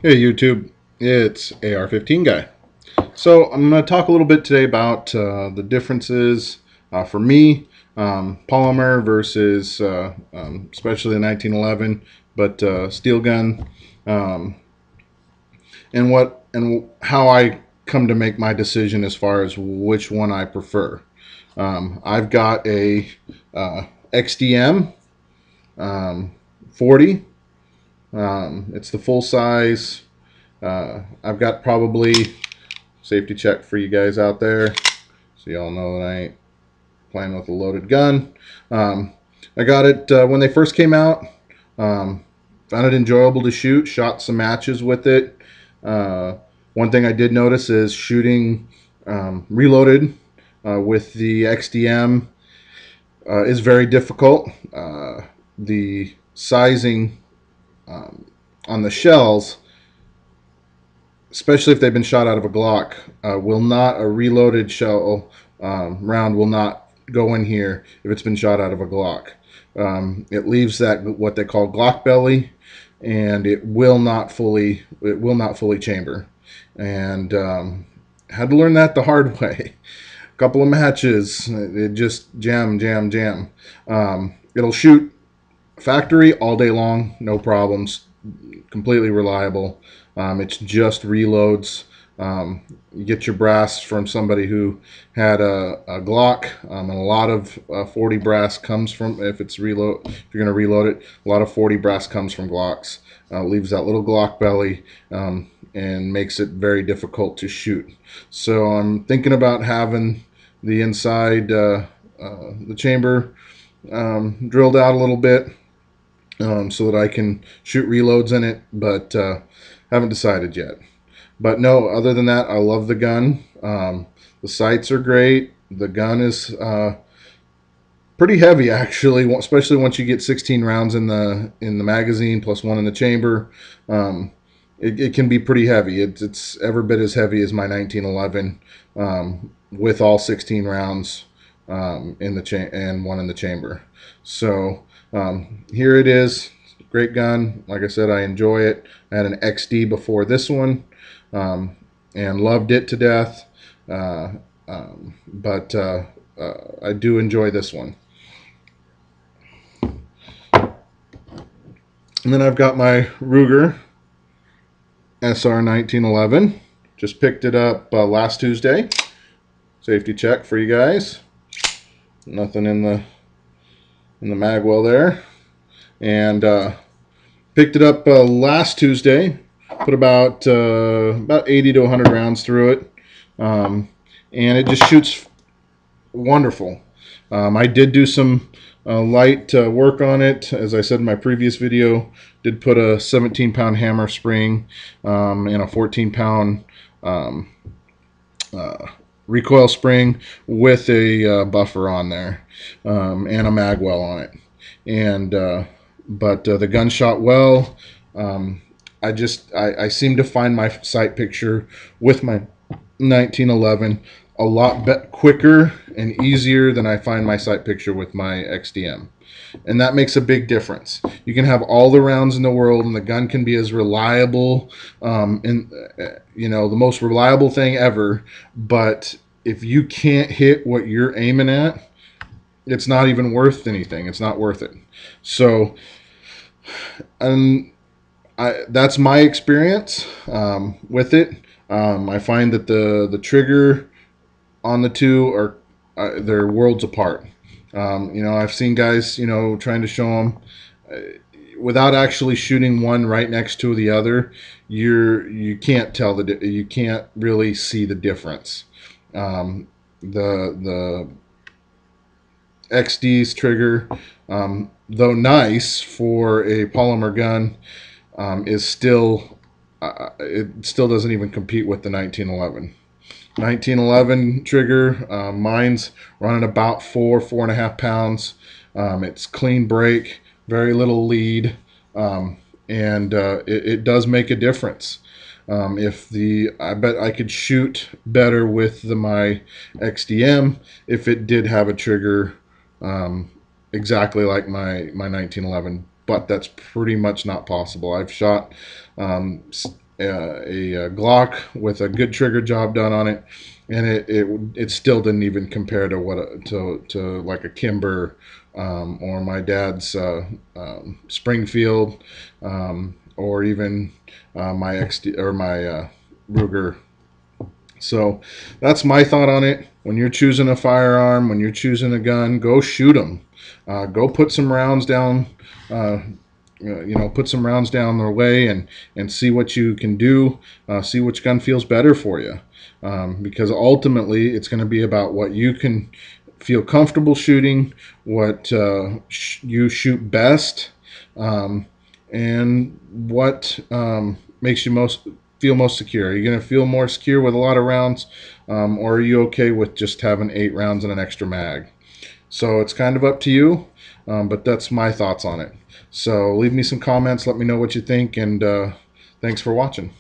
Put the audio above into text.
Hey YouTube, it's AR-15 guy. So I'm going to talk a little bit today about the differences for me, polymer versus especially the 1911, but steel gun, um, and how I come to make my decision as far as which one I prefer. I've got a XDM 40. It's the full size. I've got probably safety check for you guys out there, so y'all know that I ain't playing with a loaded gun. I got it when they first came out. Found it enjoyable to shoot. Shot some matches with it. One thing I did notice is shooting reloaded with the XDM is very difficult. The sizing on the shells, especially if they've been shot out of a Glock, a reloaded shell round will not go in here if it's been shot out of a Glock. It leaves that what they call Glock belly, and it will not fully chamber. And had to learn that the hard way. A couple of matches, it just jam. It'll shoot factory all day long, no problems, completely reliable. It's just reloads. You get your brass from somebody who had a Glock, and a lot of 40 brass comes from, if you're going to reload it, a lot of 40 brass comes from Glocks. Leaves that little Glock belly and makes it very difficult to shoot. So I'm thinking about having the inside, the chamber drilled out a little bit, so that I can shoot reloads in it, but haven't decided yet. But no, other than that, I love the gun. The sights are great. The gun is pretty heavy, actually, especially once you get 16 rounds in the magazine plus one in the chamber. It can be pretty heavy. It's every bit as heavy as my 1911 with all 16 rounds in the and one in the chamber. So here it is. Great gun. Like I said, I enjoy it. I had an XD before this one, and loved it to death. But I do enjoy this one. And then I've got my Ruger SR 1911. Just picked it up last Tuesday. Safety check for you guys. Nothing in the mag well there. And picked it up last Tuesday. Put about 80 to 100 rounds through it, and it just shoots wonderful. I did do some light work on it, as I said in my previous video. Did put a 17-pound hammer spring and a 14-pound recoil spring with a buffer on there, and a mag well on it. And but the gun shot well. I seem to find my sight picture with my 1911 a lot quicker and easier than I find my sight picture with my XDM. And that makes a big difference. You can have all the rounds in the world and the gun can be as reliable, the most reliable thing ever, but if you can't hit what you're aiming at, it's not even worth anything. It's not worth it. So, that's my experience with it. I find that the trigger on the two are they're worlds apart. I've seen guys trying to show them without actually shooting one right next to the other. You can't tell you can't really see the difference. The XD's trigger, though nice for a polymer gun, is still it still doesn't even compete with the 1911. 1911 trigger, mine's running about 4.5 pounds. It's clean break, very little lead, and it does make a difference. I bet I could shoot better with my XDM if it did have a trigger exactly like my 1911 but that's pretty much not possible. I've shot a Glock with a good trigger job done on it, and it still didn't even compare to to like a Kimber, or my dad's Springfield, or even my XD or my Ruger. So that's my thought on it. When you're choosing a firearm, when you're choosing a gun, go shoot them. Go put some rounds down. Put some rounds down their way and see what you can do. See which gun feels better for you. Because ultimately, it's going to be about what you can feel comfortable shooting, what you shoot best, and what makes you feel most secure. Are you going to feel more secure with a lot of rounds, or are you okay with just having 8 rounds and an extra mag? So it's kind of up to you, but that's my thoughts on it. So leave me some comments. Let me know what you think, and thanks for watching.